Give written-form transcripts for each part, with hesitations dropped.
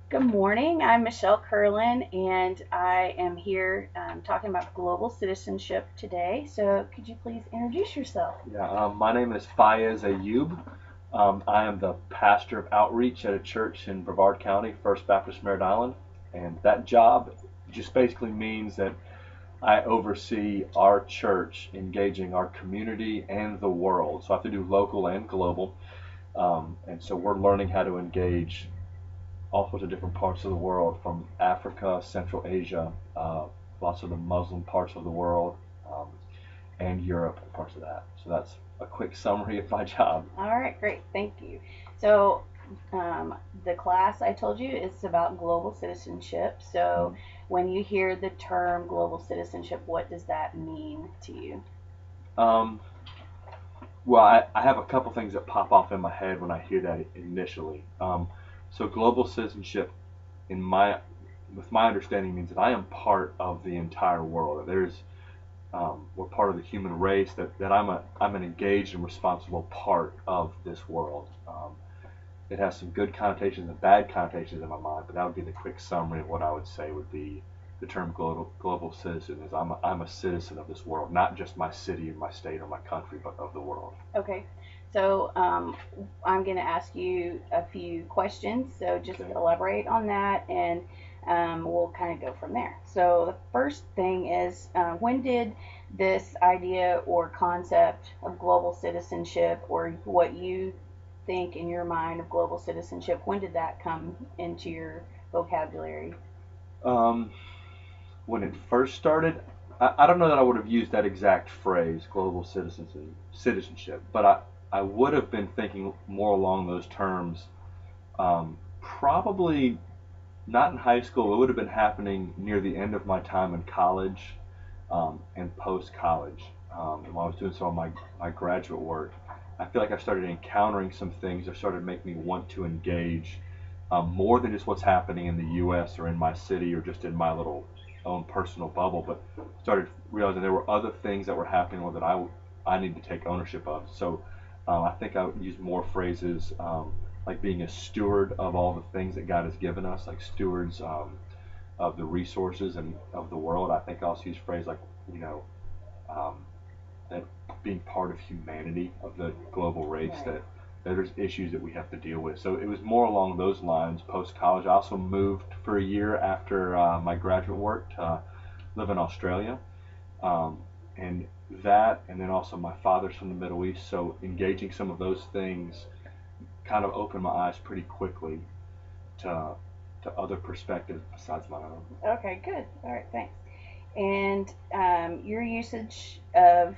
Good morning. I'm Michelle Curlin, and I am here talking about global citizenship today. So, could you please introduce yourself? Yeah, my name is Fayez Ayub. I am the pastor of outreach at a church in Brevard County, First Baptist Merritt Island, and that job just basically means that I oversee our church engaging our community and the world. So I have to do local and global, and so we're learning how to engage all sorts of different parts of the world, from Africa, Central Asia, lots of the Muslim parts of the world, um, and Europe and parts of that. So that's a quick summary of my job. All right, great. Thank you. So, um, the class I told you is about global citizenship. So, when you hear the term global citizenship, what does that mean to you? Um, well, I have a couple things that pop off in my head when I hear that initially. So global citizenship, in my with my understanding, means that I am part of the entire world. We're part of the human race. That I'm an engaged and responsible part of this world. It has some good connotations and bad connotations in my mind, but that would be the quick summary of what I would say would be the term global citizen. Is I'm a citizen of this world, not just my city or my state or my country, but of the world. Okay. So, I'm going to ask you a few questions. So, just Okay. elaborate on that and we'll kind of go from there. So, the first thing is when did this idea or concept of global citizenship, or what you think in your mind of global citizenship, when did that come into your vocabulary? Um, when it first started, I don't know that I would have used that exact phrase, citizenship, but I would have been thinking more along those terms. Probably not in high school. It would have been happening near the end of my time in college, and post college. While I was doing some of my graduate work, I feel like I started encountering some things that started making me want to engage, more than just what's happening in the U.S. or in my city or just in my little own personal bubble, but started realizing there were other things that were happening that I need to take ownership of. So I think I would use more phrases, like being a steward of all the things that God has given us, like stewards, of the resources and of the world. I think I also use phrases like, you know, um, that being part of humanity, of the global race, Right. that there's issues that we have to deal with. So it was more along those lines post college. I also moved for a year after my graduate work to live in Australia. Um, and and then also my father's from the Middle East. So engaging some of those things kind of opened my eyes pretty quickly to, to other perspectives besides my own. Okay, good. All right, thanks. And your usage of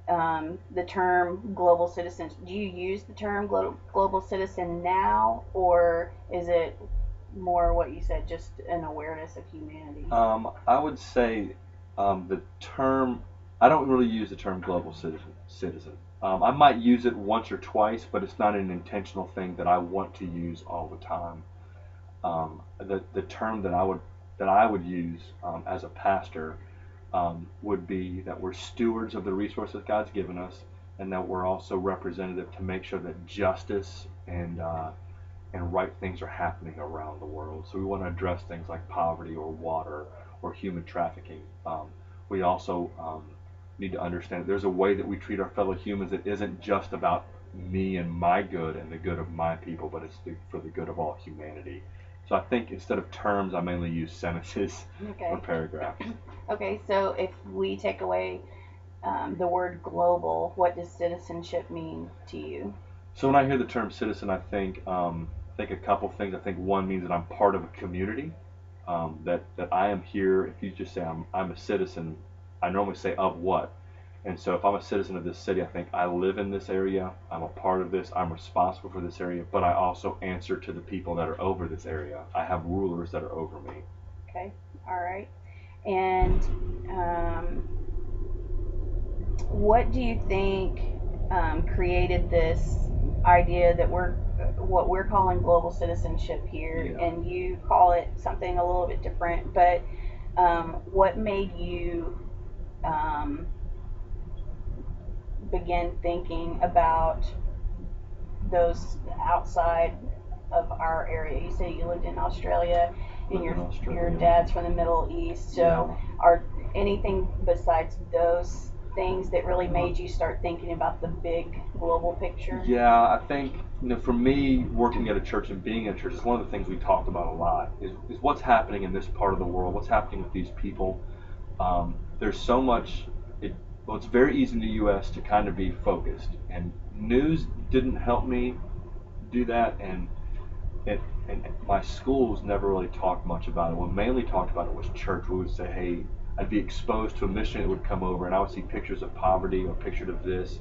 the term global citizen. Do you use the term global citizen now, or is it more what you said, just an awareness of humanity? I would say, the term, I don't really use the term global citizen. I might use it once or twice, but it's not an intentional thing that I want to use all the time. The term that I would use, as a pastor, would be that we're stewards of the resources God's given us, and that we're also representative to make sure that justice and right things are happening around the world. So we want to address things like poverty or water or human trafficking. We also, need to understand that there's a way that we treat our fellow humans that isn't just about me and my good and the good of my people, but it's for the good of all humanity. So I think instead of terms, I mainly use sentences or Okay. paragraphs. Okay, so if we take away the word global, what does citizenship mean to you? So when I hear the term citizen, I think a couple things. I think one means that I'm part of a community. That I am here. If you just say I'm a citizen, I normally say of what. And so if I'm a citizen of this city, I think I live in this area. I'm a part of this. I'm responsible for this area, but I also answer to the people that are over this area. I have rulers that are over me. Okay, all right. And what do you think created this idea that we're what we're calling global citizenship here, Yeah. and you call it something a little bit different? But what made you um, begin thinking about those outside of our area? You say you lived in Australia, and Lived in your Australia. dad's from the Middle East. So, Yeah. are anything besides those things that really made you start thinking about the big global picture? Yeah, I think for me, working at a church and being in a church is one of the things we talked about a lot. Is what's happening in this part of the world, what's happening with these people. There's so much. Well, it's very easy in the U.S. to kind of be focused, and news didn't help me do that, and, and my schools never really talked much about it. What mainly talked about it was church. We would say, hey, I'd be exposed to a mission that would come over, and I would see pictures of poverty or pictures of this,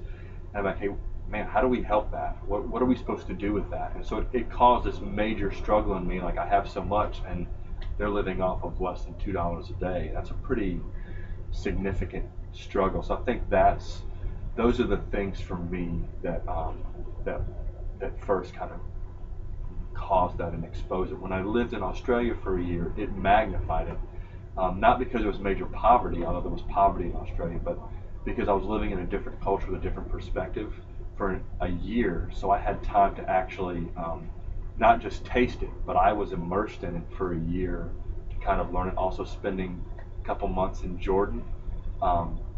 and I'm like, hey, man, how do we help that? What are we supposed to do with that? And so it caused this major struggle in me. Like, I have so much, and they're living off of less than $2 a day. That's a pretty significant struggle. So I think those are the things for me that that first kind of caused that and exposed it. When I lived in Australia for a year, it magnified it. Not because there was major poverty, although there was poverty in Australia, but because I was living in a different culture with a different perspective for a year. So I had time to actually not just taste it, but I was immersed in it for a year to kind of learn it. Also, spending a couple months in Jordan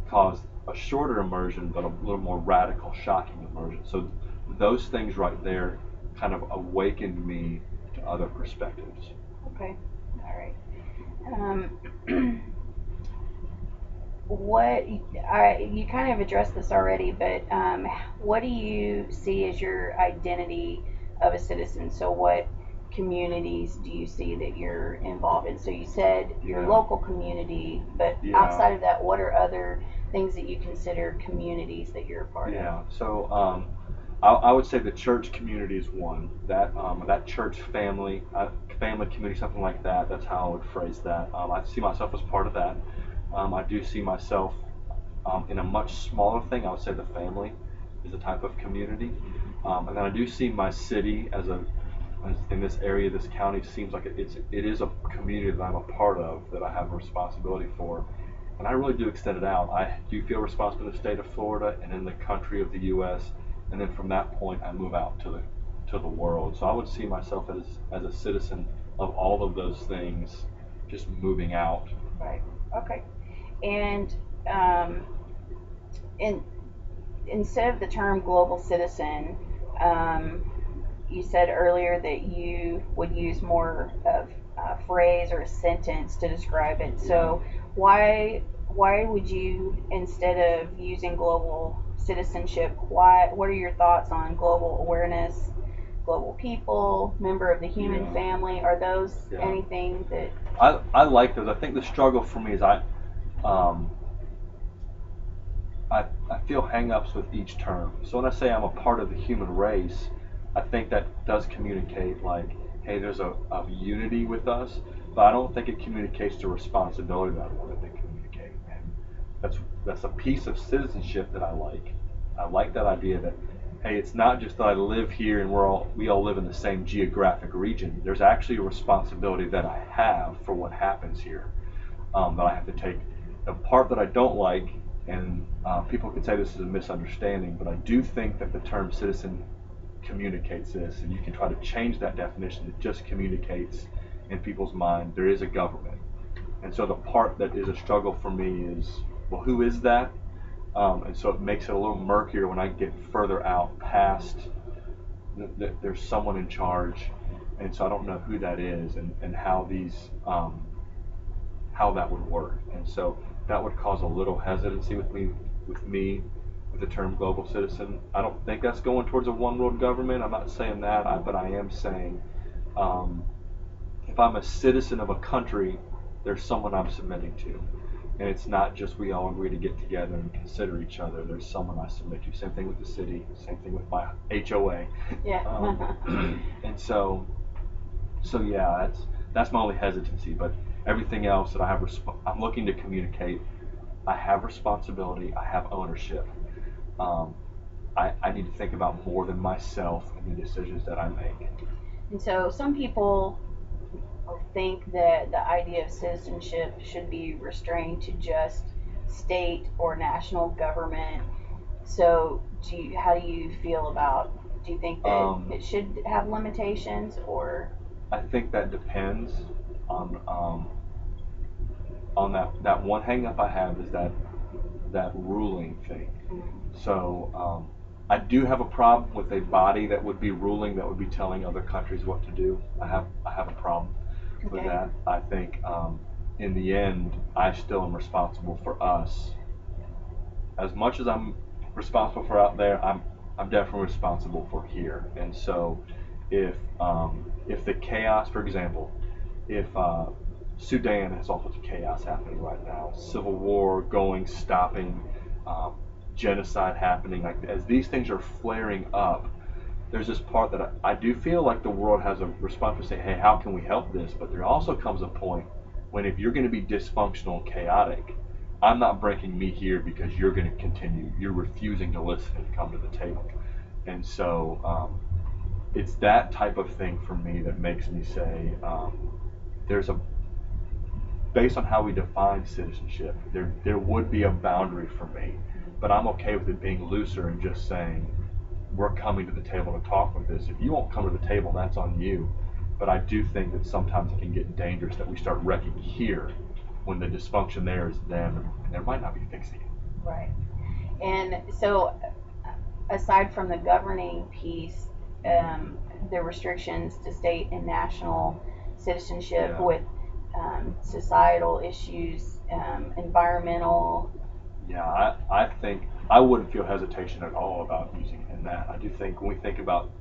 caused a shorter immersion, but a little more radical, shocking immersion. So those things right there kind of awakened me to other perspectives. Okay, all right. Um, what you kind of addressed this already, but what do you see as your identity of a citizen? So, what communities do you see that you're involved in? So, you said your Yeah, local community, but yeah, outside of that, what are other things that you consider communities that you're a part of? yeah. So I would say the church community is one. That church family, family community, something like that. That's how I would phrase that. I see myself as part of that. I do see myself in a much smaller thing. I would say the family is a type of community, and then I do see my city as in this area, this county seems like it is a community that I'm a part of, that I have a responsibility for, and I really do extend it out. I do feel responsible in the state of Florida and in the country of the U.S., and then from that point I move out to the world. So I would see myself as a citizen of all of those things, just moving out. Right. Okay. And um, in, instead of the term global citizen, um, you said earlier that you would use more of a phrase or a sentence to describe it. Yeah. So why would you, instead of using global citizenship, why what are your thoughts on global awareness, global people, member of the human Yeah. family? Are those Yeah. anything that I like those. I think the struggle for me is um, I feel hang-ups with each term. So when I say I'm a part of the human race, I think that does communicate like, hey, there's a unity with us, but I don't think it communicates the responsibility that I wanted to communicate. And that's a piece of citizenship that I like. I like that idea that, hey, it's not just that I live here and we all live in the same geographic region. There's actually a responsibility that I have for what happens here, that I have to take. The part that I don't like, and people could say this is a misunderstanding, but I do think that the term citizen communicates this, and you can try to change that definition. It just communicates in people's mind there is a government. And so the part that is a struggle for me is, well, who is that? And so it makes it a little murkier when I get further out past there's someone in charge, and so I don't know who that is and how that would work. And so that would cause a little hesitancy with me with the term global citizen. I don't think that's going towards a one world government. I'm not saying that, but I am saying um, if I'm a citizen of a country, there's someone I'm submitting to. And it's not just we all agree to get together and consider each other. There's someone I submit to. Same thing with the city. Same thing with my HOA. yeah. And so yeah, that's my only hesitancy. But everything else that I'm looking to communicate. I have responsibility. I have ownership. Um, I need to think about more than myself in the decisions that I make. And so some people think that the idea of citizenship should be restrained to just state or national government. So, how do you feel about Do you think that Um, it should have limitations or? I think that depends on that one hang up I have is that ruling thing. Mm, So I do have a problem with a body that would be ruling, that would be telling other countries what to do. I have a problem with okay. that. I think in the end, I still am responsible for us. As much as I'm responsible for out there, I'm definitely responsible for here. And so if the chaos, for example, if Sudan has all sorts of chaos happening right now, civil war going, stopping, um, genocide happening, like as these things are flaring up, there's this part that I do feel like the world has a response to say, hey, how can we help this? But there also comes a point when if you're going to be dysfunctional and chaotic, I'm not breaking me here because you're going to continue. You're refusing to listen and come to the table. And so it's that type of thing for me that makes me say there's a based on how we define citizenship, there would be a boundary for me, but I'm okay with it being looser and just saying we're coming to the table to talk with this. If you won't come to the table, that's on you. But I do think that sometimes it can get dangerous that we start wrecking here when the dysfunction there is them, and there might not be fixing it. Right. And so, aside from the governing piece, the restrictions to state and national citizenship Yeah, with societal issues, environmental. yeah. I think I wouldn't feel hesitation at all about using it in that. I do think when we think about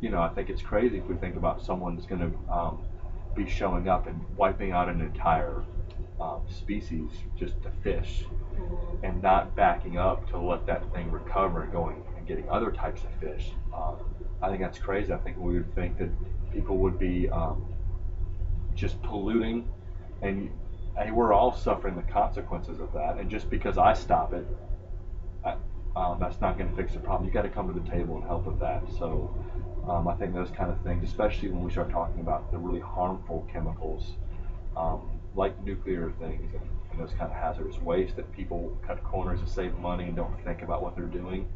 I think it's crazy if we think about someone that's going to be showing up and wiping out an entire species just to fish and not backing up to let that thing recover and going and getting other types of fish. I think that's crazy. I think we would think that people would be just polluting, and hey, we're all suffering the consequences of that. And just because I stop it, I, that's not going to fix the problem. You got to come to the table and help with that. So I think those kind of things, especially when we start talking about the really harmful chemicals, like nuclear things and those kind of hazardous waste that people cut corners to save money and don't think about what they're doing.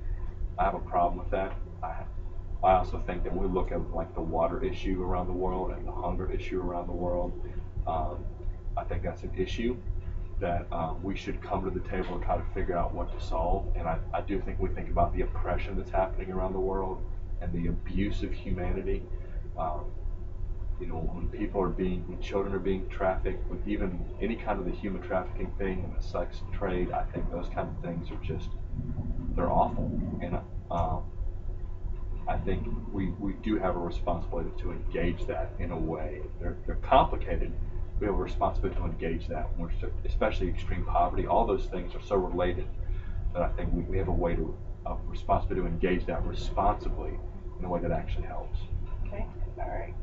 I have a problem with that. I also think that when we look at like the water issue around the world and the hunger issue around the world, um, I think that's an issue that we should come to the table and try to figure out what to solve. And I do think we think about the oppression that's happening around the world and the abuse of humanity. Um, when children are being trafficked, with even any kind of the human trafficking thing and the sex trade, I think those kind of things are just, they're awful. And um, I think we do have a responsibility to engage that in a way. They're complicated. We have a responsibility to engage that, when especially extreme poverty. All those things are so related that I think we have a responsibility to engage that responsibly in a way that actually helps. Okay. All right.